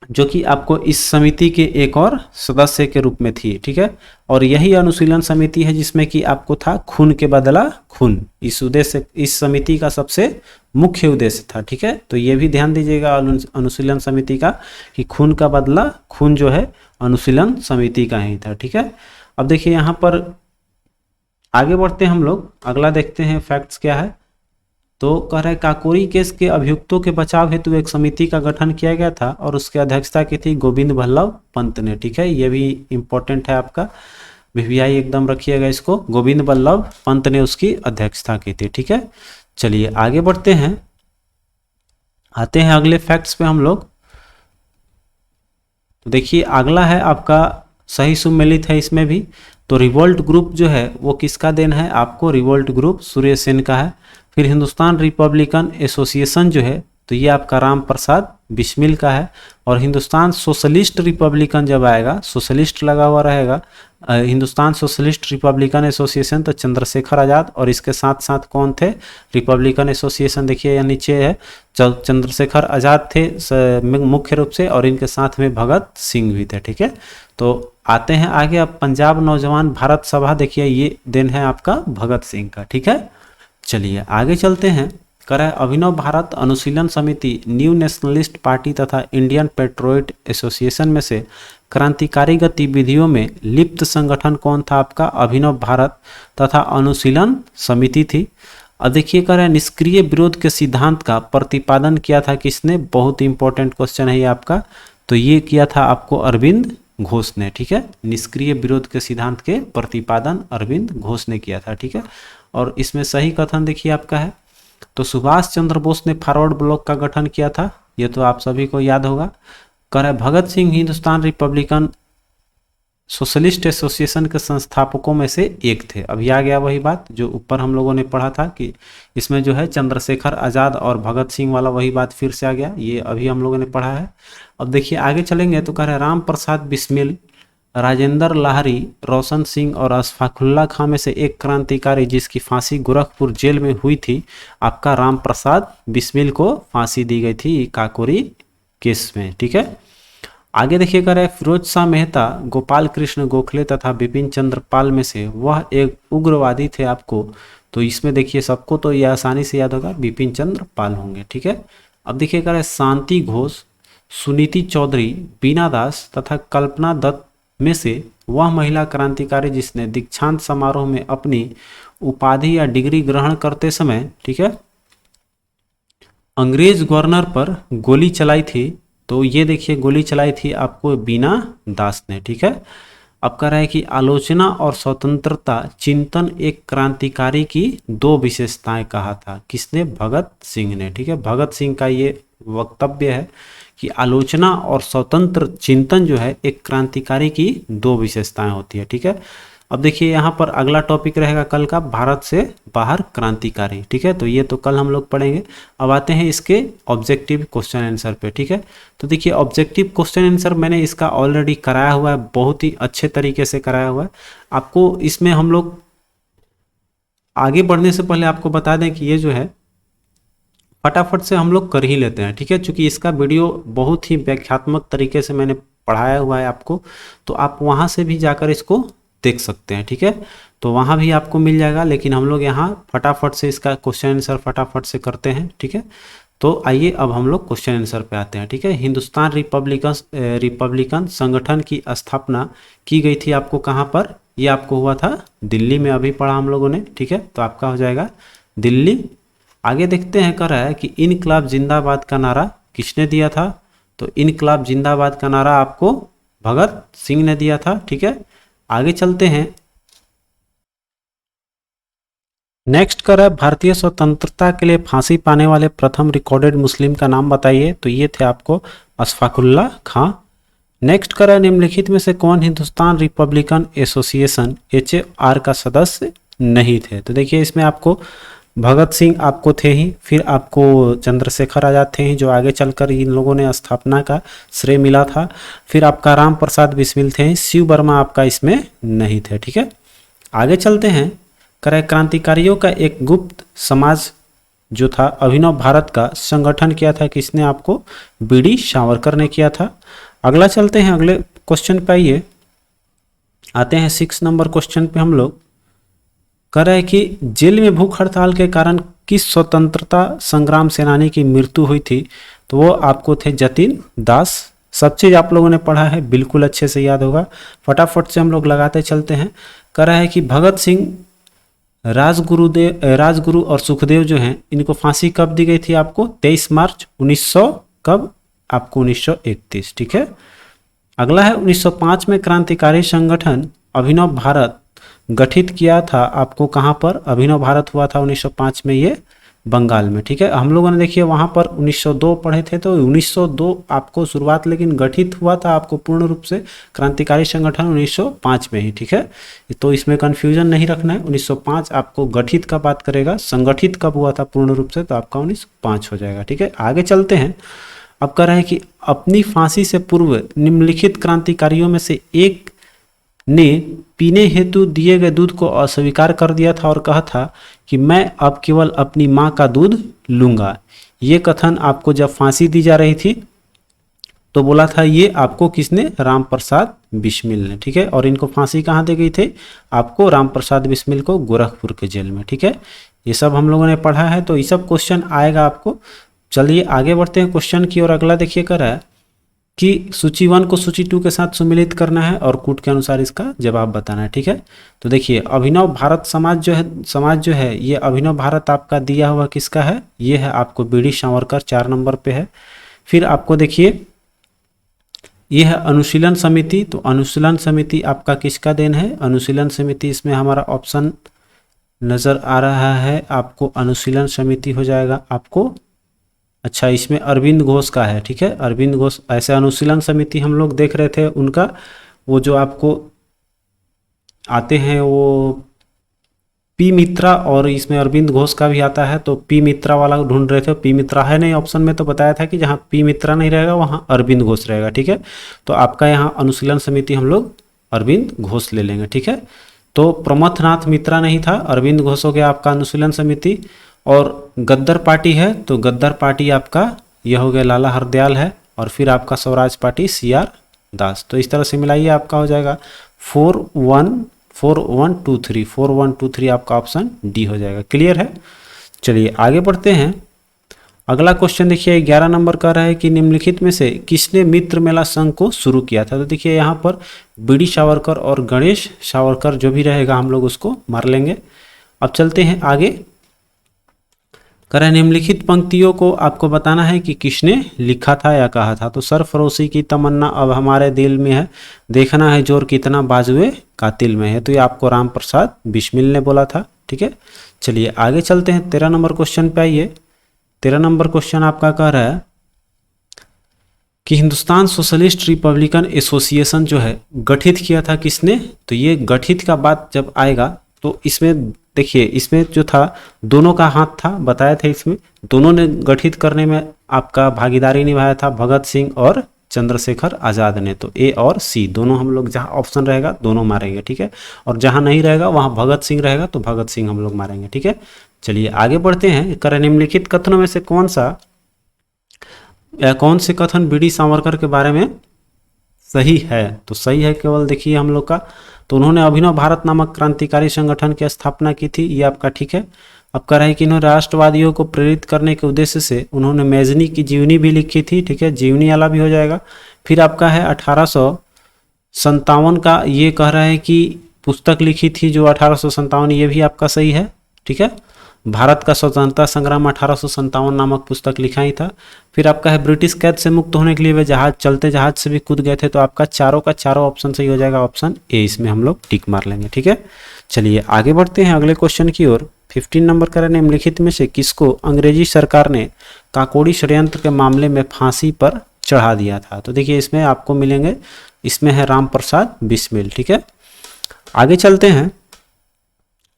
जो कि आपको इस समिति के एक और सदस्य के रूप में थी। ठीक है, और यही अनुशीलन समिति है जिसमें कि आपको था खून के बदला खून, इस उद्देश्य, इस समिति का सबसे मुख्य उद्देश्य था। ठीक है, तो ये भी ध्यान दीजिएगा अनुशीलन समिति का कि खून का बदला खून जो है अनुशीलन समिति का ही था। ठीक है, अब देखिए यहाँ पर आगे बढ़ते हैं हम लोग, अगला देखते हैं फैक्ट्स क्या है। तो कह रहे काकोरी केस के अभियुक्तों के बचाव हेतु एक समिति का गठन किया गया था और उसकी अध्यक्षता की थी गोविंद बल्लभ पंत ने। ठीक है, ये भी इंपॉर्टेंट है आपका, वीवीआई एकदम रखिएगा इसको, गोविंद बल्लभ पंत ने उसकी अध्यक्षता की थी। ठीक है, चलिए आगे बढ़ते हैं, आते हैं अगले फैक्ट्स पे हम लोग। तो देखिए अगला है आपका सही सुमेलित है इसमें भी। तो रिवोल्ट ग्रुप जो है वो किसका देन है? आपको रिवोल्ट ग्रुप सूर्य सेन का है। फिर हिंदुस्तान रिपब्लिकन एसोसिएशन जो है तो ये आपका राम प्रसाद बिस्मिल का है। और हिंदुस्तान सोशलिस्ट रिपब्लिकन जब आएगा, सोशलिस्ट लगा हुआ रहेगा, हिंदुस्तान सोशलिस्ट रिपब्लिकन एसोसिएशन तो चंद्रशेखर आजाद, और इसके साथ साथ कौन थे? रिपब्लिकन एसोसिएशन देखिए यहाँ नीचे है, चंद्रशेखर आजाद थे मुख्य रूप से, और इनके साथ में भगत सिंह भी थे। ठीक है, तो आते हैं आगे। अब पंजाब नौजवान भारत सभा देखिए ये दिन है आपका भगत सिंह का। ठीक है, चलिए आगे चलते हैं। करें अभिनव भारत अनुशीलन समिति न्यू नेशनलिस्ट पार्टी तथा इंडियन पेट्रोइट एसोसिएशन में से क्रांतिकारी गतिविधियों में लिप्त संगठन कौन था? आपका अभिनव भारत तथा अनुशीलन समिति थी। अब देखिए करें निष्क्रिय विरोध के सिद्धांत का प्रतिपादन किया था किसने? बहुत इंपॉर्टेंट क्वेश्चन है ये आपका, तो ये किया था आपको अरविंद घोष ने। ठीक है, निष्क्रिय विरोध के सिद्धांत के प्रतिपादन अरविंद घोष ने किया था। ठीक है, और इसमें सही कथन देखिए आपका है, तो सुभाष चंद्र बोस ने फॉरवर्ड ब्लॉक का गठन किया था, ये तो आप सभी को याद होगा। कह रहे Bhagat Singh Hindustan republican socialist association के संस्थापकों में से एक थे। अभी आ गया वही बात जो ऊपर हम लोगों ने पढ़ा था कि इसमें जो है चंद्रशेखर आजाद और भगत सिंह वाला वही बात फिर से आ गया, ये अभी हम लोगों ने पढ़ा है। अब देखिए आगे चलेंगे तो कह रहे राम प्रसाद बिस्मिल, राजेंद्र लाहरी, रोशन सिंह और अशफाकुल्ला खां में से एक क्रांतिकारी जिसकी फांसी गोरखपुर जेल में हुई थी, आपका राम प्रसाद बिस्मिल को फांसी दी गई थी काकोरी केस में। ठीक है, आगे देखिए कर रहे फिरोज शाह मेहता, गोपाल कृष्ण गोखले तथा बिपिन चंद्र पाल में से वह एक उग्रवादी थे आपको, तो इसमें देखिए सबको तो यह आसानी से याद होगा, बिपिन चंद्र पाल होंगे। ठीक है, अब देखिए कर रहे शांति घोष, सुनीति चौधरी, बीना दास तथा कल्पना दत्त में से वह महिला क्रांतिकारी जिसने दीक्षांत समारोह में अपनी उपाधि या डिग्री ग्रहण करते समय, ठीक है, अंग्रेज गवर्नर पर गोली चलाई थी, तो ये देखिए गोली चलाई थी आपको बीना दास ने, ठीक है। अब कह रहा है कि आलोचना और स्वतंत्रता चिंतन एक क्रांतिकारी की दो विशेषताएं कहा था, किसने? भगत सिंह ने, ठीक है। भगत सिंह का ये वक्तव्य है कि आलोचना और स्वतंत्र चिंतन जो है एक क्रांतिकारी की दो विशेषताएं होती है, ठीक है। अब देखिए यहाँ पर अगला टॉपिक रहेगा कल का, भारत से बाहर क्रांतिकारी, ठीक है। तो ये तो कल हम लोग पढ़ेंगे। अब आते हैं इसके ऑब्जेक्टिव क्वेश्चन आंसर पे, ठीक है। तो देखिए ऑब्जेक्टिव क्वेश्चन आंसर मैंने इसका ऑलरेडी कराया हुआ है, बहुत ही अच्छे तरीके से कराया हुआ है आपको। इसमें हम लोग आगे बढ़ने से पहले आपको बता दें कि ये जो है फटाफट से हम लोग कर ही लेते हैं, ठीक है। चूंकि इसका वीडियो बहुत ही व्याख्यात्मक तरीके से मैंने पढ़ाया हुआ है आपको, तो आप वहाँ से भी जाकर इसको देख सकते हैं, ठीक है। तो वहाँ भी आपको मिल जाएगा, लेकिन हम लोग यहाँ फटाफट से इसका क्वेश्चन आंसर फटाफट से करते हैं, ठीक है। तो आइए अब हम लोग क्वेश्चन आंसर पे आते हैं, ठीक है। हिंदुस्तान रिपब्लिकन संगठन की स्थापना की गई थी आपको कहाँ पर? ये आपको हुआ था दिल्ली में, अभी पढ़ा हम लोगों ने, ठीक है। तो आपका हो जाएगा दिल्ली। आगे देखते हैं, कह रहा है कि इनकलाब जिंदाबाद का नारा किसने दिया था? तो इनकलाब जिंदाबाद का नारा आपको भगत सिंह ने दिया था, ठीक है। आगे चलते हैं, नेक्स्ट कर है भारतीय स्वतंत्रता के लिए फांसी पाने वाले प्रथम रिकॉर्डेड मुस्लिम का नाम बताइए। तो ये थे आपको अशफाकुल्ला खां। नेक्स्ट कर है निम्नलिखित में से कौन हिंदुस्तान रिपब्लिकन एसोसिएशन HAR का सदस्य नहीं थे? तो देखिए इसमें आपको भगत सिंह आपको थे ही, फिर आपको चंद्रशेखर आजाद थे ही, जो आगे चलकर इन लोगों ने स्थापना का श्रेय मिला था। फिर आपका राम प्रसाद बिस्मिल थे ही, शिव वर्मा आपका इसमें नहीं थे, ठीक है। आगे चलते हैं, करे क्रांतिकारियों का एक गुप्त समाज जो था अभिनव भारत का संगठन किया था किसने? आपको BD सावरकर ने किया था। अगला चलते हैं, अगले क्वेश्चन पे आइए, आते हैं 6 नंबर क्वेश्चन पे हम लोग। कह रहा है कि जेल में भूख हड़ताल के कारण किस स्वतंत्रता संग्राम सेनानी की मृत्यु हुई थी? तो वो आपको थे जतिन दास। सब चीज़ आप लोगों ने पढ़ा है, बिल्कुल अच्छे से याद होगा, फटाफट से हम लोग लगाते चलते हैं। कह रहा है कि भगत सिंह, राजगुरु और सुखदेव जो हैं, इनको फांसी कब दी गई थी? आपको 23 मार्च 1900 कब? आपको 1931, ठीक है। अगला है 1905 में क्रांतिकारी संगठन अभिनव भारत गठित किया था आपको कहाँ पर? अभिनव भारत हुआ था 1905 में, ये बंगाल में, ठीक है। हम लोगों ने देखिए वहाँ पर 1902 पढ़े थे, तो 1902 आपको शुरुआत, लेकिन गठित हुआ था आपको पूर्ण रूप से क्रांतिकारी संगठन 1905 में ही, ठीक है। तो इसमें कन्फ्यूजन नहीं रखना है, 1905 आपको गठित का बात करेगा, संगठित कब हुआ था पूर्ण रूप से? तो आपका 1905 हो जाएगा, ठीक है। आगे चलते हैं, अब कह रहा है कि अपनी फांसी से पूर्व निम्नलिखित क्रांतिकारियों में से एक ने पीने हेतु दिए गए दूध को अस्वीकार कर दिया था और कहा था कि मैं अब केवल अपनी माँ का दूध लूंगा। ये कथन आपको जब फांसी दी जा रही थी तो बोला था, ये आपको किसने? राम प्रसाद बिस्मिल ने, ठीक है। और इनको फांसी कहाँ दी गई थी? आपको राम प्रसाद बिस्मिल को गोरखपुर के जेल में, ठीक है। ये सब हम लोगों ने पढ़ा है, तो ये सब क्वेश्चन आएगा आपको। चलिए आगे बढ़ते हैं क्वेश्चन की ओर। अगला देखिए, कर रहा है कि सूची 1 को सूची 2 के साथ सम्मिलित करना है और कूट के अनुसार इसका जवाब बताना है, ठीक है। तो देखिए अभिनव भारत समाज जो है ये अभिनव भारत आपका दिया हुआ किसका है? ये है आपको BD सावरकर, 4 नंबर पे है। फिर आपको देखिए ये है अनुशीलन समिति, तो अनुशीलन समिति आपका किसका देन है? अनुशीलन समिति, इसमें हमारा ऑप्शन नजर आ रहा है आपको, अनुशीलन समिति हो जाएगा आपको। अच्छा, इसमें अरविंद घोष का है, ठीक है, अरविंद घोष। ऐसे अनुशीलन समिति हम लोग देख रहे थे उनका, वो जो आपको आते हैं वो P मित्रा, और इसमें अरविंद घोष का भी आता है, तो P मित्रा वाला ढूंढ रहे थे। P मित्रा है नहीं ऑप्शन में, तो बताया था कि जहाँ P मित्रा नहीं रहेगा वहाँ अरविंद घोष रहेगा, ठीक है। तो आपका यहाँ अनुशीलन समिति हम लोग अरविंद घोष ले लेंगे, ठीक है। तो प्रमथनाथ मित्रा नहीं था, अरविंद घोष हो गया आपका अनुशीलन समिति। और गद्दर पार्टी है, तो गद्दर पार्टी आपका यह हो गया लाला हरदयाल है। और फिर आपका स्वराज पार्टी CR दास। तो इस तरह से मिलाइए, आपका हो जाएगा 4123 आपका ऑप्शन D हो जाएगा। क्लियर है? चलिए आगे बढ़ते हैं। अगला क्वेश्चन देखिए 11 नंबर का रहा है कि निम्नलिखित में से किसने मित्र मेला संघ को शुरू किया था? तो देखिए यहाँ पर BD सावरकर और गणेश सावरकर जो भी रहेगा हम लोग उसको मार लेंगे। अब चलते हैं आगे। करें निम्नलिखित पंक्तियों को आपको बताना है कि किसने लिखा था या कहा था। तो सरफरोशी की तमन्ना अब हमारे दिल में है, देखना है जोर कितना बाजुए कातिल में है। तो ये आपको राम प्रसाद बिस्मिल ने बोला था। ठीक है, चलिए आगे चलते हैं। 13 नंबर क्वेश्चन पे आइए। 13 नंबर क्वेश्चन आपका कह रहा है कि हिंदुस्तान सोशलिस्ट रिपब्लिकन एसोसिएशन जो है गठित किया था किसने। तो ये गठित का बात जब आएगा तो इसमें देखिए, इसमें जो था दोनों का हाथ था, बताया था इसमें दोनों ने गठित करने में आपका भागीदारी निभाया था, भगत सिंह और चंद्रशेखर आज़ाद ने। तो ए और सी दोनों हम लोग, जहाँ ऑप्शन रहेगा दोनों मारेंगे। ठीक है, और जहाँ नहीं रहेगा वहाँ भगत सिंह रहेगा तो भगत सिंह हम लोग मारेंगे। ठीक है, चलिए आगे बढ़ते हैं। करें निम्नलिखित कथनों में से कौन से कथन बीडी सावरकर के बारे में सही है। तो सही है केवल देखिए हम लोग का, तो उन्होंने अभिनव भारत नामक क्रांतिकारी संगठन की स्थापना की थी, ये आपका ठीक है। अब कह रहे हैं कि इन्होंने राष्ट्रवादियों को प्रेरित करने के उद्देश्य से उन्होंने मैजनी की जीवनी भी लिखी थी। ठीक है, जीवनी वाला भी हो जाएगा। फिर आपका है 1857 का, ये कह रहा है कि पुस्तक लिखी थी जो 1857, ये भी आपका सही है। ठीक है, भारत का स्वतंत्रता संग्राम 1857 नामक पुस्तक लिखा ही था। फिर आपका है ब्रिटिश कैद से मुक्त होने के लिए वे चलते जहाज से भी कूद गए थे। तो आपका चारों का चारों ऑप्शन सही हो जाएगा, ऑप्शन ए इसमें हम लोग टिक मार लेंगे। ठीक है, चलिए आगे बढ़ते हैं अगले क्वेश्चन की ओर। 15 नंबर का निम्नलिखित में से किसको अंग्रेजी सरकार ने काकोड़ी षड्यंत्र के मामले में फांसी पर चढ़ा दिया था। तो देखिए इसमें आपको मिलेंगे, इसमें है राम प्रसाद बिस्मिल। ठीक है, आगे चलते हैं।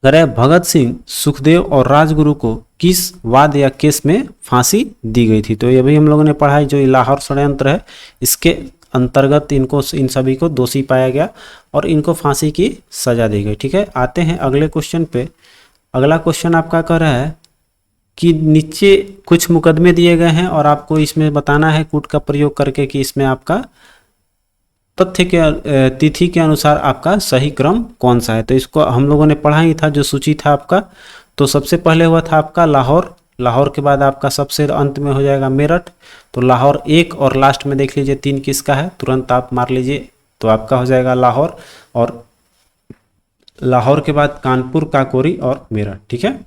अरे भगत सिंह, सुखदेव और राजगुरु को किस वाद या केस में फांसी दी गई थी। तो ये भी हम लोगों ने पढ़ा है, जो लाहौर षड्यंत्र है इसके अंतर्गत इन सभी को दोषी पाया गया और इनको फांसी की सजा दी गई। ठीक है, आते हैं अगले क्वेश्चन पे। अगला क्वेश्चन आपका कह रहा है कि नीचे कुछ मुकदमे दिए गए हैं और आपको इसमें बताना है कूट का प्रयोग करके कि इसमें आपका तथ्य के तिथि के अनुसार आपका सही क्रम कौन सा है। तो इसको हम लोगों ने पढ़ा ही था, जो सूची था आपका। तो सबसे पहले हुआ था आपका लाहौर, लाहौर के बाद आपका सबसे अंत में हो जाएगा मेरठ। तो लाहौर 1 और लास्ट में देख लीजिए 3 किसका है, तुरंत आप मार लीजिए। तो आपका हो जाएगा लाहौर, और लाहौर के बाद कानपुर, काकोरी और मेरठ। ठीक है,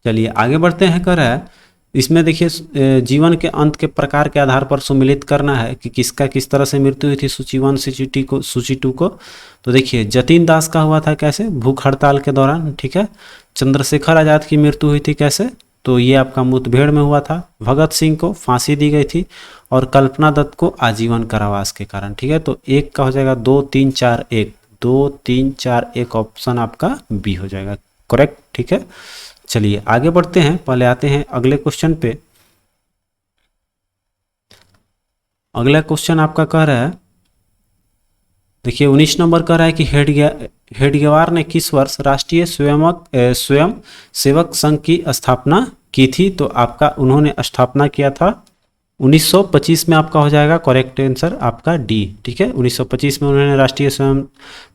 चलिए आगे बढ़ते हैं। कह रहा है इसमें देखिए जीवन के अंत के प्रकार के आधार पर सुमिलित करना है कि किसका किस तरह से मृत्यु हुई थी, सूची 1 सूची 2 को। तो देखिए जतीन दास का हुआ था कैसे, भूख हड़ताल के दौरान। ठीक है, चंद्रशेखर आजाद की मृत्यु हुई थी कैसे, तो ये आपका मुठभेड़ में हुआ था। भगत सिंह को फांसी दी गई थी और कल्पना दत्त को आजीवन कारावास के कारण। ठीक है, तो एक का हो जाएगा 2 3 4 1, 2 3 4 1 ऑप्शन आपका बी हो जाएगा करेक्ट। ठीक है, चलिए आगे बढ़ते हैं। पहले आते हैं अगले क्वेश्चन पे। अगला क्वेश्चन आपका कह रहा है, देखिए 19 नंबर कह रहा है कि हेडगेवार ने किस वर्ष राष्ट्रीय स्वयं सेवक संघ की स्थापना की थी। तो आपका उन्होंने स्थापना किया था 1925 में, आपका हो जाएगा करेक्ट आंसर आपका डी। ठीक है, 1925 में उन्होंने राष्ट्रीय स्वयं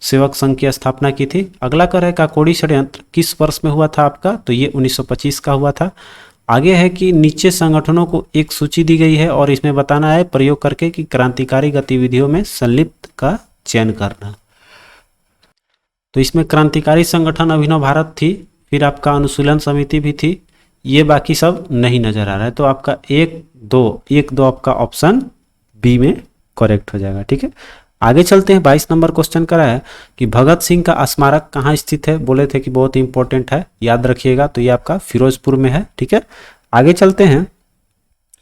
सेवक संघ की स्थापना की थी। अगला कह रहा है काकोड़ी षड्यंत्र किस वर्ष में हुआ था आपका, तो ये 1925 का हुआ था। आगे है कि नीचे संगठनों को एक सूची दी गई है और इसमें बताना है प्रयोग करके कि क्रांतिकारी गतिविधियों में संलिप्त का चयन करना। तो इसमें क्रांतिकारी संगठन अभिनव भारत थी, फिर आपका अनुशीलन समिति भी थी, ये बाकी सब नहीं नजर आ रहा है। तो आपका 1 2 आपका ऑप्शन बी में करेक्ट हो जाएगा। ठीक है, आगे चलते हैं। 22 नंबर क्वेश्चन करा है कि भगत सिंह का स्मारक कहाँ स्थित है, बोले थे कि बहुत इंपॉर्टेंट है, याद रखिएगा। तो ये आपका फिरोजपुर में है। ठीक है, आगे चलते हैं।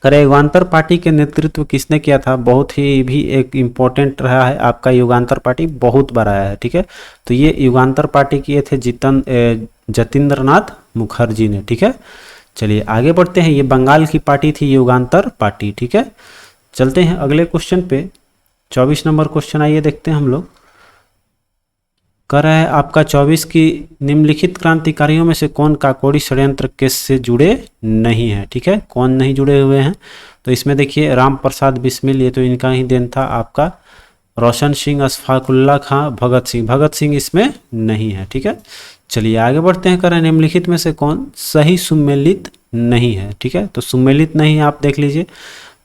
करे युगांतर पार्टी के नेतृत्व किसने किया था, बहुत ही भी एक इम्पोर्टेंट रहा है आपका, युगांतर पार्टी बहुत बड़ा है। ठीक है, तो ये युगांतर पार्टी किए थे जतीन्द्रनाथ मुखर्जी ने। ठीक है, चलिए आगे बढ़ते हैं। ये बंगाल की पार्टी थी युगांतर पार्टी। ठीक है, चलते हैं अगले क्वेश्चन पे। 24 नंबर क्वेश्चन आइए देखते हैं हम लोग। कर रहा है आपका 24 की निम्नलिखित क्रांतिकारियों में से कौन काकोड़ी षड्यंत्र केस से जुड़े नहीं है। ठीक है, कौन नहीं जुड़े हुए हैं, तो इसमें देखिए राम प्रसाद बिस्मिल, ये तो इनका ही देन था आपका। रोशन सिंह, अशफाकुल्ला खां, भगत सिंह इसमें नहीं है। ठीक है, चलिए आगे बढ़ते हैं। करें निम्नलिखित में से कौन सही सुमेलित नहीं है। ठीक है, तो सुमेलित नहीं आप देख लीजिए।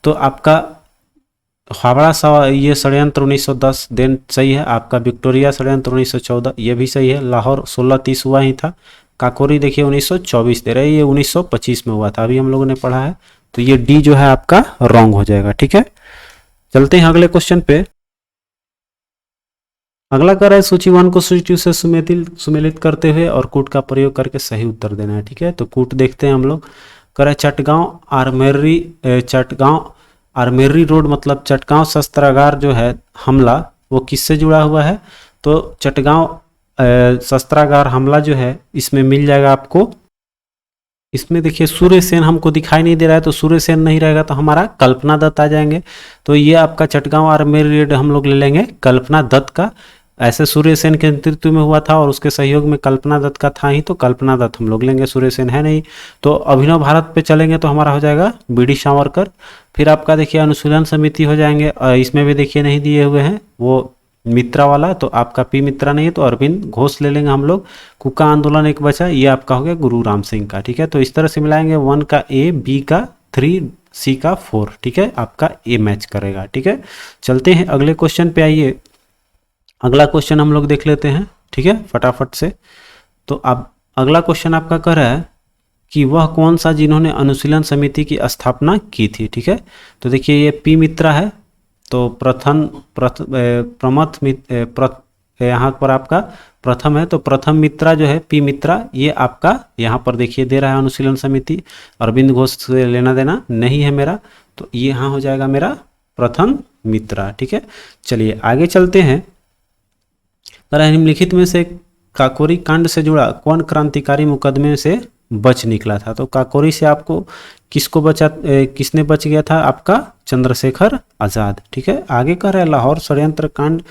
तो आपका हावड़ा ये षड्यंत्र 1910 देन सही है आपका। विक्टोरिया षड्यंत्र 1914 ये भी सही है। लाहौर 1630 हुआ ही था, काकोरी देखिए 1924 दे रहा है, ये 1925 में हुआ था, अभी हम लोगों ने पढ़ा है, तो ये डी जो है आपका रॉन्ग हो जाएगा। ठीक है, चलते हैं अगले क्वेश्चन पे। अगला कर रहा है सूची 1 को सूची 2 से सुमेलित करते हुए और कूट का प्रयोग करके सही उत्तर देना है। ठीक है, तो कूट देखते हैं हम लोग। कर चटगांव आर्मेरी रोड मतलब चटगांव शस्त्रागार जो है हमला, वो किससे जुड़ा हुआ है? तो चटगांव शस्त्रागार हमला जो है इसमें मिल जाएगा आपको, इसमें देखिए सूर्य सेन हमको दिखाई नहीं दे रहा है, तो सूर्य सेन नहीं रहेगा तो हमारा कल्पना दत्त आ जाएंगे। तो ये आपका चटगांव आर्मेरी रेड हम लोग ले लेंगे कल्पना दत्त का, ऐसे सूर्य सेन के नेतृत्व में हुआ था और उसके सहयोग में कल्पना दत्त का था ही, तो कल्पना दत्त हम लोग लेंगे, सूर्य सेन है नहीं। तो अभिनव भारत पे चलेंगे तो हमारा हो जाएगा बीडी सावरकर। फिर आपका देखिए अनुशीलन समिति हो जाएंगे, इसमें भी देखिए नहीं दिए हुए हैं वो मित्रा वाला, तो आपका पी मित्रा नहीं है, तो अरविंद घोष ले लेंगे हम लोग। कुका आंदोलन एक बचा, ये आपका हो गया गुरु राम सिंह का। ठीक है, तो इस तरह से मिलाएंगे 1 का ए, बी का 3, सी का 4। ठीक है, आपका ए मैच करेगा। ठीक है, चलते हैं अगले क्वेश्चन पे। आइए अगला क्वेश्चन हम लोग देख लेते हैं। ठीक है, फटाफट से। तो अब अगला क्वेश्चन आपका कह रहा है कि वह कौन सा जिन्होंने अनुशीलन समिति की स्थापना की थी। ठीक है, तो देखिए ये पी मित्रा है, तो यहाँ पर आपका प्रथम है, तो प्रथम मित्रा जो है पी मित्रा, ये आपका यहाँ पर देखिए दे रहा है अनुशीलन समिति। अरविंद घोष से लेना देना नहीं है मेरा, तो ये यहाँ हो जाएगा मेरा प्रथम मित्रा। ठीक है, चलिए आगे चलते हैं। निम्नलिखित में से काकोरी कांड से जुड़ा कौन क्रांतिकारी मुकदमे से बच निकला था? तो काकोरी से आपको किसने बच गया था? आपका चंद्रशेखर आजाद। ठीक है, आगे कह रहा है लाहौर षड्यंत्र कांड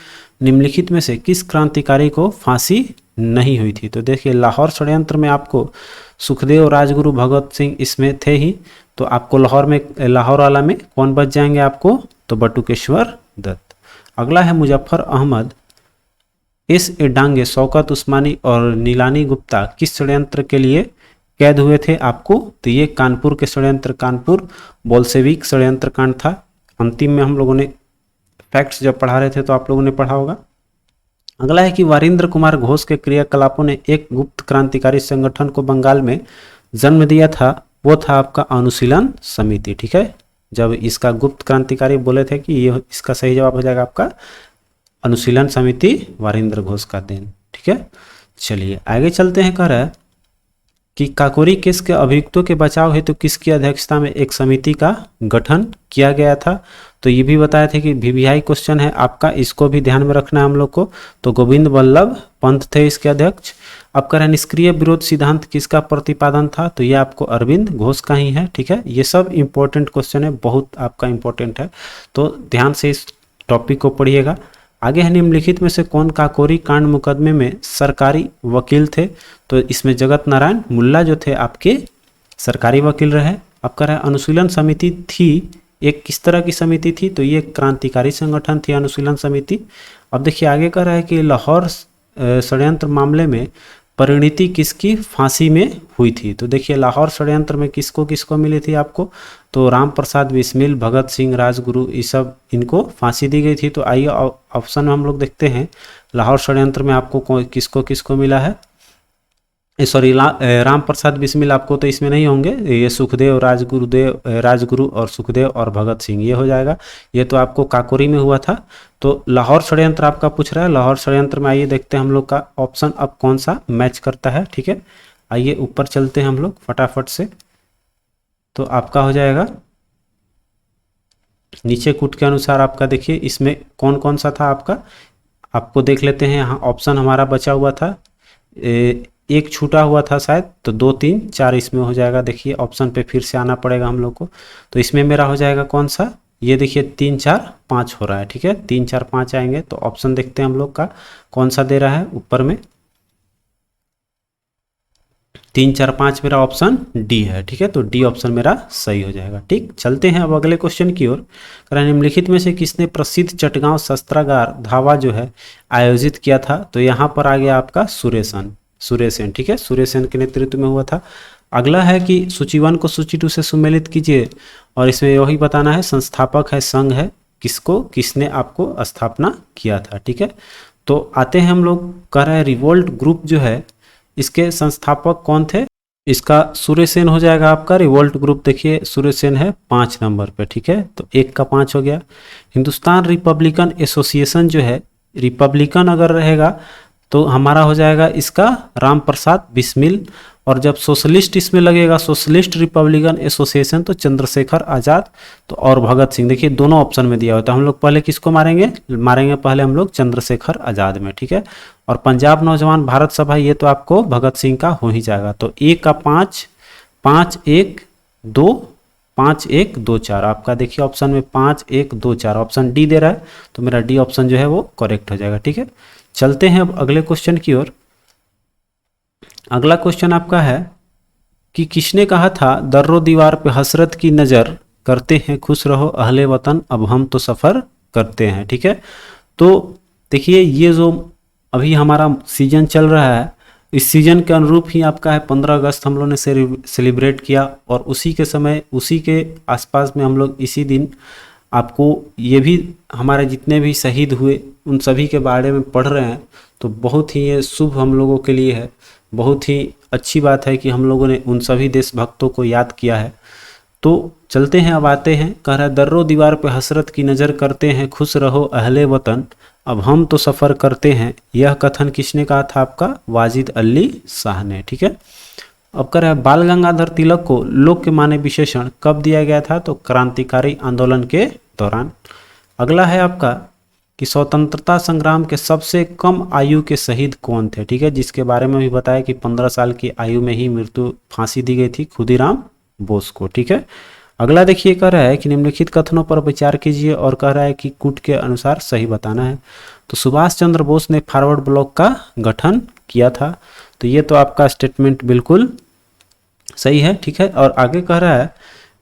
निम्नलिखित में से किस क्रांतिकारी को फांसी नहीं हुई थी? तो देखिए लाहौर षड्यंत्र में आपको सुखदेव, राजगुरु, भगत सिंह इसमें थे ही, तो आपको लाहौर वाला में कौन बच जाएंगे आपको? तो बटुकेश्वर दत्त। अगला है मुजफ्फर अहमद, एस ए डांगे, शौकत उस्मानी और नीलानी गुप्ता किस षड्यंत्र के लिए कैद हुए थे आपको? तो ये कानपुर के षड्यंत्र, कानपुर बोल्शेविक षड्यंत्र कांड था। अंतिम में हम लोगों ने फैक्ट्स जब पढ़ा रहे थे तो आप लोगों ने पढ़ा होगा। अगला है कि वारिंद्र कुमार घोष के क्रियाकलापों ने एक गुप्त क्रांतिकारी संगठन को बंगाल में जन्म दिया था, वो था आपका अनुशीलन समिति। ठीक है, जब इसका गुप्त क्रांतिकारी बोले थे कि ये इसका सही जवाब हो जाएगा आपका अनुशीलन समिति, वारिंद्र घोष का देन। ठीक है, चलिए आगे चलते हैं। कह रहा है कि काकोरी केस के अभियुक्तों के बचाव हेतु किसकी अध्यक्षता में एक समिति का गठन किया गया था? तो ये भी बताया था कि वीवीआई क्वेश्चन है आपका, इसको भी ध्यान में रखना है हम लोग को। तो गोविंद वल्लभ पंत थे इसके अध्यक्ष। अब कह रहे हैं निष्क्रिय विरोध सिद्धांत किसका प्रतिपादन था? तो ये आपको अरविंद घोष का ही है। ठीक है, ये सब इंपॉर्टेंट क्वेश्चन है, बहुत आपका इंपॉर्टेंट है, तो ध्यान से इस टॉपिक को पढ़िएगा। आगे है निम्नलिखित में से कौन काकोरी कांड मुकदमे में सरकारी वकील थे? तो इसमें जगत नारायण मुल्ला जो थे आपके सरकारी वकील रहे। अब कह रहा है अनुशीलन समिति थी, एक किस तरह की समिति थी? तो ये क्रांतिकारी संगठन थी अनुशीलन समिति। अब देखिए आगे कह रहा है कि लाहौर षड्यंत्र मामले में परिणति किसकी फांसी में हुई थी? तो देखिए लाहौर षड्यंत्र में किसको किसको मिली थी आपको? तो राम प्रसाद बिस्मिल, भगत सिंह, राजगुरु, ये सब इनको फांसी दी गई थी। तो आइए ऑप्शन में हम लोग देखते हैं लाहौर षड्यंत्र में आपको किसको किसको मिला है। सॉरी, राम प्रसाद बिस्मिल आपको तो इसमें नहीं होंगे, ये सुखदेव, राजगुरु और सुखदेव और भगत सिंह ये हो जाएगा। ये तो आपको काकोरी में हुआ था। तो लाहौर षड्यंत्र आपका पूछ रहा है, लाहौर षड्यंत्र में आइए देखते हैं हम लोग का ऑप्शन अब कौन सा मैच करता है। ठीक है, आइए ऊपर चलते हैं हम लोग फटाफट से। तो आपका हो जाएगा नीचे कूट के अनुसार आपका देखिए इसमें कौन कौन सा था आपका, आपको देख लेते हैं। यहाँ ऑप्शन हमारा बचा हुआ था, एक छूटा हुआ था शायद, तो 2, 3, 4 इसमें हो जाएगा। देखिए ऑप्शन पे फिर से आना पड़ेगा हम लोग को। तो इसमें मेरा हो जाएगा कौन सा? ये देखिए 3, 4, 5 हो रहा है। ठीक है, 3, 4, 5 आएंगे। तो ऑप्शन देखते हैं हम लोग का कौन सा दे रहा है ऊपर में। 3, 4, 5 मेरा ऑप्शन डी है। ठीक है, तो डी ऑप्शन मेरा सही हो जाएगा। ठीक, चलते हैं अब अगले क्वेश्चन की ओर। निम्नलिखित में से किसने प्रसिद्ध चटगांव शस्त्रागार धावा जो है आयोजित किया था? तो यहाँ पर आ गया आपका सूर्यसेन। ठीक है, सूर्यसेन के नेतृत्व में हुआ था। अगला है कि सूची 1 को सूची 2 से सुमेलित कीजिए और इसमें वही बताना है संस्थापक है, संघ है, किसने आपको स्थापना किया था। ठीक है, तो आते हैं हम लोग, कह रहे हैं रिवोल्ट ग्रुप जो है इसके संस्थापक कौन थे? इसका सूर्य सेन हो जाएगा आपका। रिवोल्ट ग्रुप देखिए सूर्य सेन है 5 नंबर पे, ठीक है, तो 1 का 5 हो गया। हिंदुस्तान रिपब्लिकन एसोसिएशन जो है, रिपब्लिकन अगर रहेगा तो हमारा हो जाएगा इसका राम प्रसाद बिस्मिल, और जब सोशलिस्ट इसमें लगेगा, सोशलिस्ट रिपब्लिकन एसोसिएशन, तो चंद्रशेखर आज़ाद तो और भगत सिंह। देखिए दोनों ऑप्शन में दिया हुआ है, तो हम लोग पहले किसको मारेंगे? मारेंगे पहले हम लोग चंद्रशेखर आज़ाद में, ठीक है। और पंजाब नौजवान भारत सभा, ये तो आपको भगत सिंह का हो ही जाएगा। तो 1 का 5, 5 1 2, 5 1 2 4, आपका देखिए ऑप्शन में 5 1 2 4 ऑप्शन डी दे रहा है, तो मेरा डी ऑप्शन जो है वो करेक्ट हो जाएगा, ठीक है। चलते हैं अब अगले क्वेश्चन की ओर। अगला क्वेश्चन आपका है कि किसने कहा था दर्रो दीवार पे हसरत की नज़र करते हैं खुश रहो अहले वतन अब हम तो सफ़र करते हैं, ठीक है। तो देखिए ये जो अभी हमारा सीजन चल रहा है, इस सीजन के अनुरूप ही आपका है 15 अगस्त हम लोगों ने सेलिब्रेट किया, और उसी के समय उसी के आसपास में हम लोग इसी दिन आपको ये भी हमारे जितने भी शहीद हुए उन सभी के बारे में पढ़ रहे हैं। तो बहुत ही ये शुभ हम लोगों के लिए है, बहुत ही अच्छी बात है कि हम लोगों ने उन सभी देशभक्तों को याद किया है। तो चलते हैं, अब आते हैं। कह रहा है दर्रो दीवार पे हसरत की नज़र करते हैं खुश रहो अहले वतन अब हम तो सफ़र करते हैं, यह कथन किसने कहा था? आपका वाजिद अली शाह ने, ठीक है। अब कह रहा है बाल गंगाधर तिलक को लोक मान्य विशेषण कब दिया गया था? तो क्रांतिकारी आंदोलन के दौरान। अगला है आपका कि स्वतंत्रता संग्राम के सबसे कम आयु के शहीद कौन थे, ठीक है, जिसके बारे में भी बताया कि 15 साल की आयु में ही मृत्यु फांसी दी गई थी खुदीराम बोस को, ठीक है। अगला देखिए कह रहा है कि निम्नलिखित कथनों पर विचार कीजिए और कह रहा है कि कूट के अनुसार सही बताना है। तो सुभाष चंद्र बोस ने फॉरवर्ड ब्लॉक का गठन किया था, तो ये तो आपका स्टेटमेंट बिल्कुल सही है, ठीक है। और आगे कह रहा है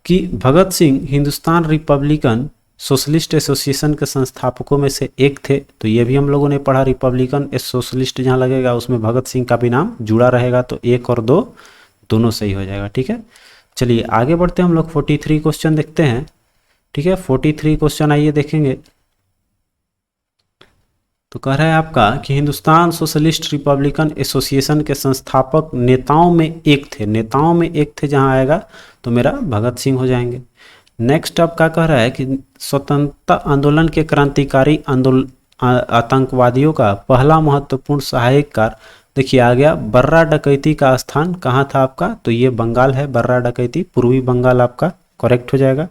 कि Bhagat Singh Hindustan republican socialist association के संस्थापकों में से एक थे, तो ये भी हम लोगों ने पढ़ा। रिपब्लिकन सोशलिस्ट जहाँ लगेगा उसमें भगत सिंह का भी नाम जुड़ा रहेगा, तो 1 और 2 दोनों सही हो जाएगा, ठीक है। चलिए आगे बढ़ते हैं, हम लोग 43 क्वेश्चन देखते हैं, ठीक है। 43 क्वेश्चन आइए देखेंगे। तो कह रहा है आपका कि हिंदुस्तान सोशलिस्ट रिपब्लिकन एसोसिएशन के संस्थापक नेताओं में एक थे, नेताओं में एक थे जहां आएगा तो मेरा भगत सिंह हो जाएंगे। नेक्स्ट आपका कह रहा है कि स्वतंत्रता आंदोलन के क्रांतिकारी आतंकवादियों का पहला महत्वपूर्ण सहायककार, देखिए आ गया बर्रा डकैती का स्थान कहाँ था आपका? तो ये बंगाल है, बर्रा डकैती पूर्वी बंगाल आपका करेक्ट हो जाएगा।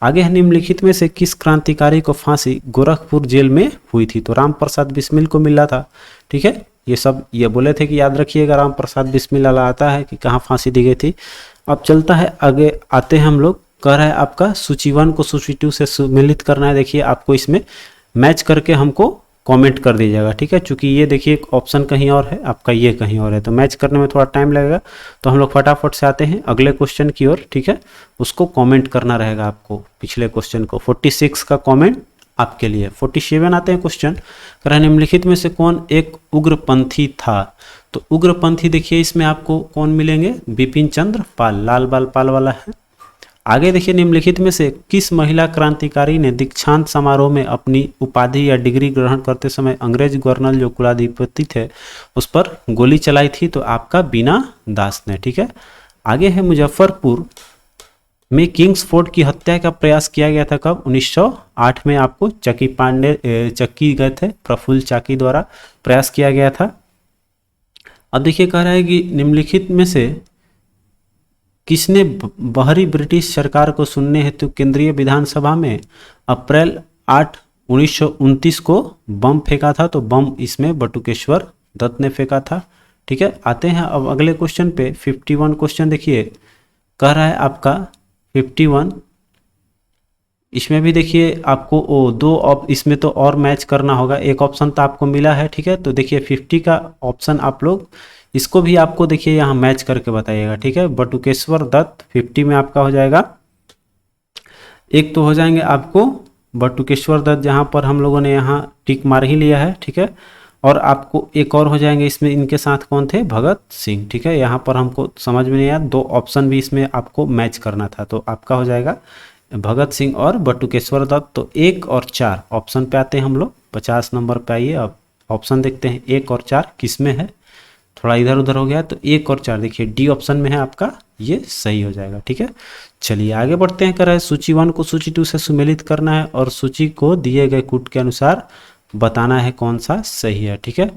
आगे है निम्नलिखित में से किस क्रांतिकारी को फांसी गोरखपुर जेल में हुई थी? तो राम प्रसाद बिस्मिल को मिला था, ठीक है। ये सब ये बोले थे कि याद रखिएगा राम प्रसाद बिस्मिल वाला आता है कि कहाँ फांसी दी गई थी। अब चलता है आगे, आते हैं हम लोग। कह रहा है आपका सूची 1 को सूची 2 से सम्मिलित करना है। देखिए आपको इसमें मैच करके हमको कमेंट कर दीजिएगा, ठीक है। चूंकि ये देखिए ऑप्शन कहीं और है, आपका ये कहीं और है, तो मैच करने में थोड़ा टाइम लगेगा। तो हम लोग फटाफट से आते हैं अगले क्वेश्चन की ओर, ठीक है। उसको कमेंट करना रहेगा आपको, पिछले क्वेश्चन को। 46 का कमेंट आपके लिए। 47 आते हैं क्वेश्चन। कह रहा है निम्नलिखित में से कौन एक उग्रपंथी था? तो उग्रपंथी देखिए इसमें आपको कौन मिलेंगे? बिपिन चंद्र पाल, लाल बाल पाल वाला है। आगे देखिए निम्नलिखित में से किस महिला क्रांतिकारी ने दीक्षांत समारोह में अपनी उपाधि या डिग्री ग्रहण करते समय अंग्रेज गवर्नर जो कुलाधिपति थे उस पर गोली चलाई थी? तो आपका बीना दास ने, ठीक है। आगे है मुजफ्फरपुर में किंग्सफोर्ड की हत्या का प्रयास किया गया था कब? 1908 में आपको चक्की गए थे, प्रफुल्ल चाकी द्वारा प्रयास किया गया था। अब देखिए कह रहा है कि निम्नलिखित में से किसने बाहरी ब्रिटिश सरकार को सुनने हेतु केंद्रीय विधानसभा में अप्रैल 8 1929 को बम फेंका था? तो बम इसमें बटुकेश्वर दत्त ने फेंका था, ठीक है। आते हैं अब अगले क्वेश्चन पे। 51 क्वेश्चन देखिए कह रहा है आपका 51, इसमें भी देखिए आपको दो इसमें तो और मैच करना होगा। एक ऑप्शन तो आपको मिला है, ठीक है। तो देखिए 50 का ऑप्शन आप लोग इसको भी आपको देखिए यहाँ मैच करके बताइएगा, ठीक है। बटुकेश्वर दत्त 50 में आपका हो जाएगा। एक तो हो जाएंगे आपको बटुकेश्वर दत्त, जहाँ पर हम लोगों ने यहाँ टिक मार ही लिया है, ठीक है। और आपको एक और हो जाएंगे इसमें, इनके साथ कौन थे? भगत सिंह, ठीक है। यहाँ पर हमको समझ में नहीं आया, 2 ऑप्शन भी इसमें आपको मैच करना था, तो आपका हो जाएगा भगत सिंह और बटुकेश्वर दत्त। तो 1 और 4 ऑप्शन पे आते हैं हम लोग। 50 नंबर पे आइए, अब ऑप्शन देखते हैं 1 और 4 किस में है। थोड़ा इधर उधर हो गया, तो 1 और 4 देखिए डी ऑप्शन में है आपका, ये सही हो जाएगा। ठीक है, चलिए आगे बढ़ते हैं। कर रहा है सूची 1 को सूची 2 से सुमेलित करना है और सूची को दिए गए कूट के अनुसार बताना है कौन सा सही है। ठीक है,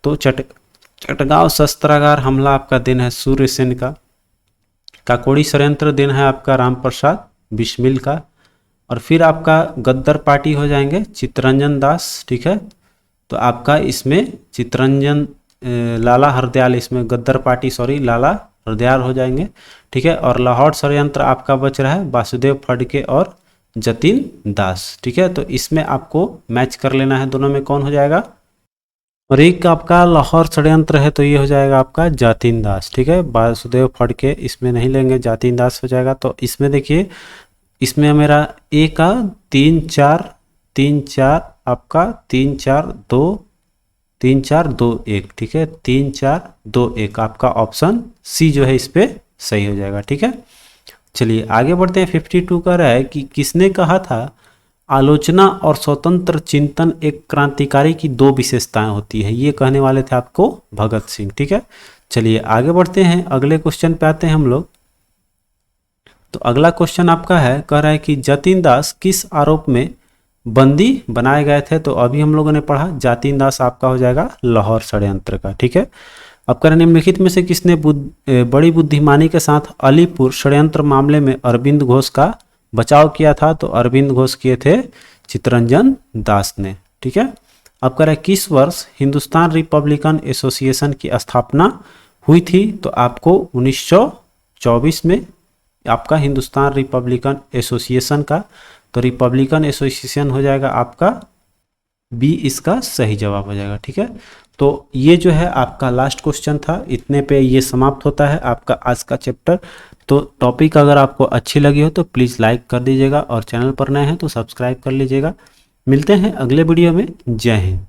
तो चटगांव शस्त्रागार हमला आपका दिन है सूर्यसेन का। काकोड़ी षड्यंत्र दिन है आपका रामप्रसाद बिस्मिल का। और फिर आपका गद्दर पार्टी हो जाएंगे चित्तरंजन दास। ठीक है, तो आपका इसमें चित्तरंजन लाला हरदयाल, इसमें गद्दर पार्टी सॉरी लाला हरदयाल हो जाएंगे। ठीक है, और लाहौर षड्यंत्र आपका बच रहा है वासुदेव फडके और जतिन दास। ठीक है, तो इसमें आपको मैच कर लेना है दोनों में कौन हो जाएगा। और एक आपका लाहौर षड्यंत्र है तो ये हो जाएगा आपका जातिन दास। ठीक है, वासुदेव फडके इसमें नहीं लेंगे, जातिन दास हो जाएगा। तो इसमें देखिए, इसमें मेरा ए का 3-4 आपका 3-4-2-1। ठीक है, 3-4-2-1 आपका ऑप्शन सी जो है इस पे सही हो जाएगा। ठीक है, चलिए आगे बढ़ते हैं। 52 कह रहा है कि किसने कहा था आलोचना और स्वतंत्र चिंतन एक क्रांतिकारी की 2 विशेषताएं होती है। ये कहने वाले थे आपको भगत सिंह। ठीक है, चलिए आगे बढ़ते हैं, अगले क्वेश्चन पे आते हैं हम लोग। तो अगला क्वेश्चन आपका है, कह रहा है कि जतिन दास किस आरोप में बंदी बनाए गए थे। तो अभी हम लोगों ने पढ़ा जातिन दास आपका हो जाएगा लाहौर षड्यंत्र का। ठीक है, अब कह रहे निम्नलिखित में से किसने बड़ी बुद्धिमानी के साथ अलीपुर षड्यंत्र मामले में अरविंद घोष का बचाव किया था। तो अरविंद घोष किए थे चित्तरंजन दास ने। ठीक है, अब कह रहे किस वर्ष हिंदुस्तान रिपब्लिकन एसोसिएशन की स्थापना हुई थी। तो आपको 1924 में आपका हिंदुस्तान रिपब्लिकन एसोसिएशन का, तो रिपब्लिकन एसोसिएशन हो जाएगा आपका बी, इसका सही जवाब हो जाएगा। ठीक है, तो ये जो है आपका लास्ट क्वेश्चन था, इतने पे ये समाप्त होता है आपका आज का चैप्टर। तो टॉपिक अगर आपको अच्छी लगी हो तो प्लीज़ लाइक कर दीजिएगा और चैनल पर नए हैं तो सब्सक्राइब कर लीजिएगा। मिलते हैं अगले वीडियो में। जय हिंद।